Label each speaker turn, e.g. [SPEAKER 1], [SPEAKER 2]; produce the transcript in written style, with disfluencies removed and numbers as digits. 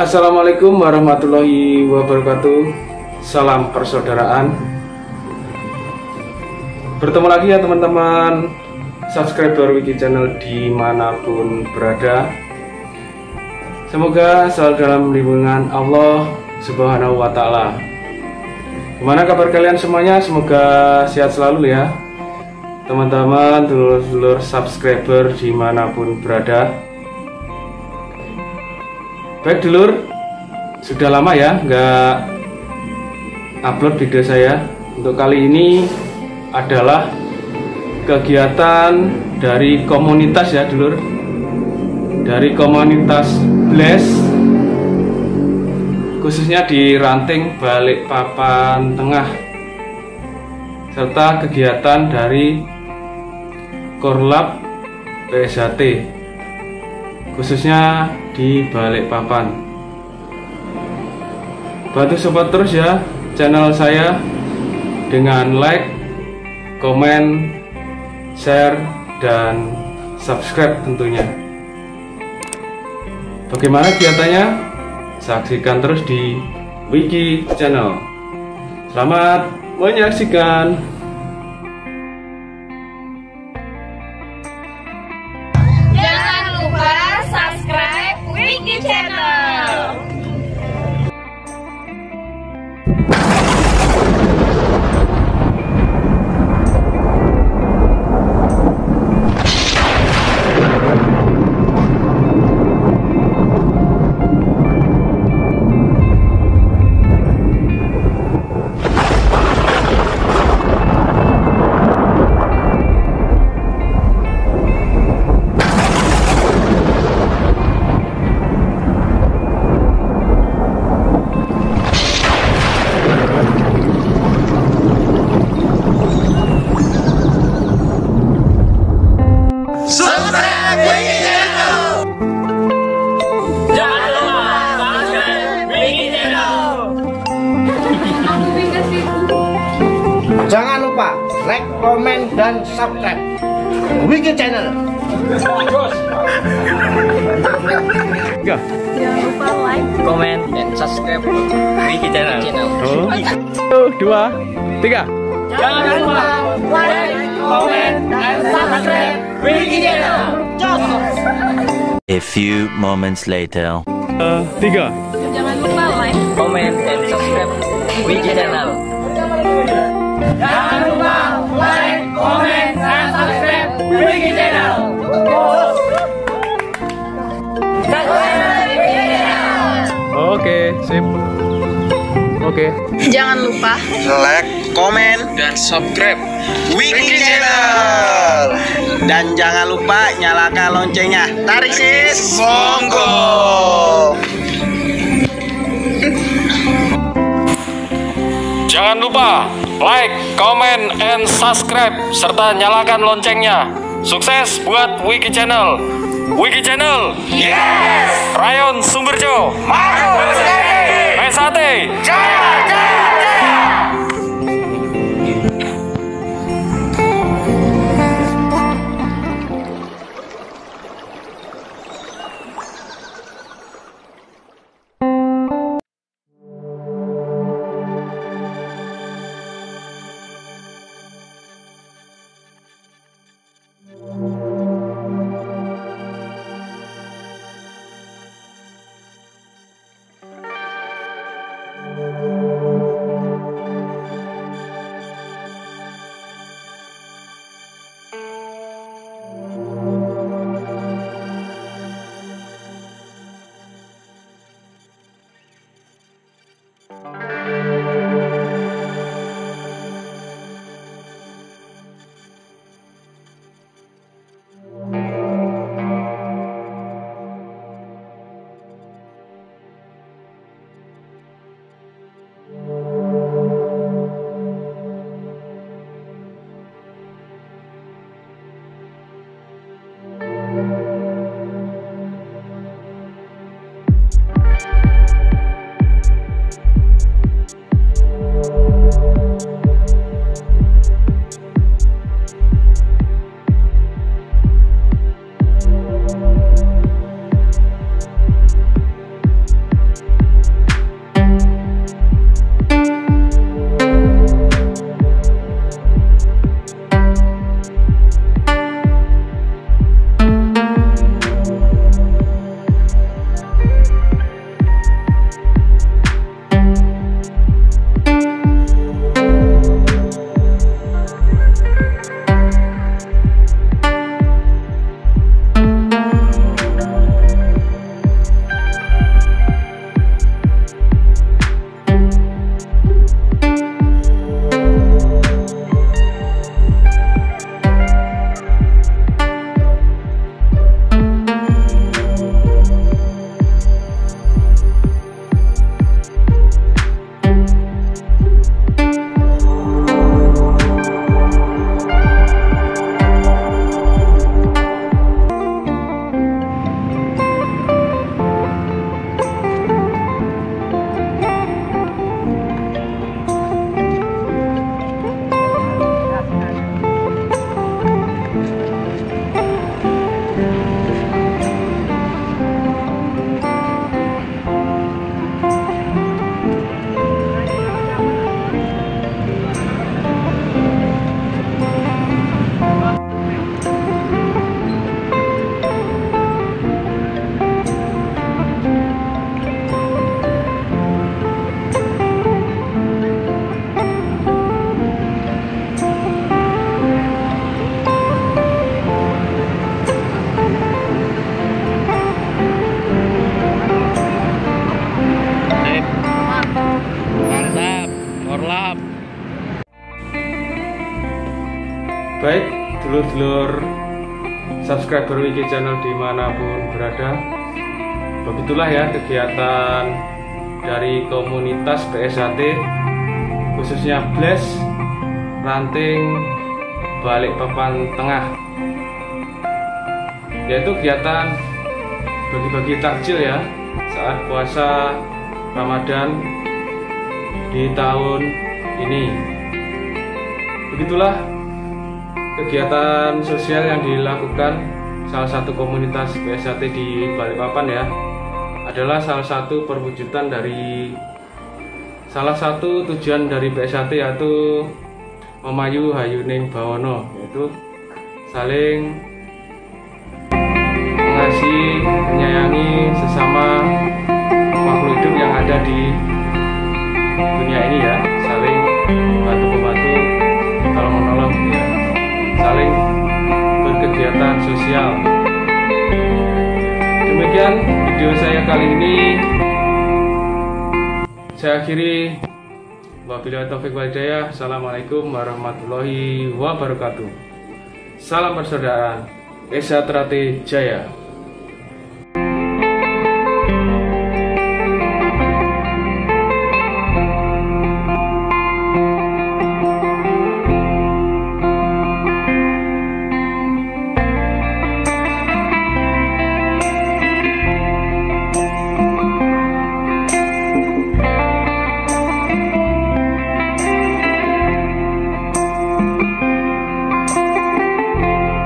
[SPEAKER 1] Assalamualaikum warahmatullahi wabarakatuh. Salam persaudaraan. Bertemu lagi ya teman-teman subscriber Wiki Channel dimanapun berada. Semoga selalu dalam lindungan Allah Subhanahu wa Ta'ala. Gimana kabar kalian semuanya? Semoga sehat selalu ya teman-teman, dulur-dulur subscriber dimanapun berada. Baik dulur, sudah lama ya nggak upload video saya. Untuk kali ini adalah kegiatan dari komunitas ya dulur, dari komunitas Bless, khususnya di Ranting Balikpapan Tengah, serta kegiatan dari Korlap PSHT khususnya di Balikpapan. Bantu support terus ya channel saya dengan like, komen, share, dan subscribe tentunya. Bagaimana kegiatannya? Saksikan terus di Wiki Channel. Selamat menyaksikan.
[SPEAKER 2] Jangan lupa subscribe Wiki Channel.
[SPEAKER 3] Jangan lupa like, komen, dan subscribe Wiki Channel.
[SPEAKER 2] Jangan lupa like,
[SPEAKER 4] komen, dan subscribe Wiki Channel.
[SPEAKER 1] Satu, dua, tiga.
[SPEAKER 4] Jangan lupa like, komen, dan subscribe Wiki Channel.
[SPEAKER 5] A few moments later.
[SPEAKER 1] Tiga.
[SPEAKER 2] jangan lupa like,
[SPEAKER 4] Komen dan subscribe Wiki Channel. Jangan lupa like, komen, dan subscribe Wiki Channel.
[SPEAKER 1] Oke, sip. Oke.
[SPEAKER 2] jangan lupa
[SPEAKER 3] Like, komen,
[SPEAKER 4] Dan subscribe
[SPEAKER 3] Wiki Channel. Dan jangan lupa nyalakan loncengnya. Tarik sis, monggo.
[SPEAKER 6] Jangan lupa like, comment, and subscribe serta nyalakan loncengnya. Sukses buat Wiki Channel. Wiki Channel. Yes. Rayon Sumberjo. Maju. Pesate. Jaya.
[SPEAKER 1] Baik dulur-dulur subscriber Wiki Channel dimanapun berada, begitulah ya kegiatan dari komunitas PSHT khususnya Bles Ranting Balikpapan Tengah, yaitu kegiatan bagi-bagi takjil ya saat puasa Ramadan di tahun ini. Begitulah kegiatan sosial yang dilakukan salah satu komunitas PSHT di Balikpapan ya, adalah salah satu perwujudan dari salah satu tujuan dari PSHT, yaitu memayu hayuning bawono, yaitu saling mengasihi, menyayangi sesama makhluk hidup yang ada di dunia ini ya, saling bantu-membantu, tolong-menolong ya, saling berkegiatan sosial. Demikian video saya kali ini, saya akhiri. Wabillahi taufiq wal hidayah. Assalamualaikum warahmatullahi wabarakatuh. Salam persaudaraan, Esha Trate Jaya.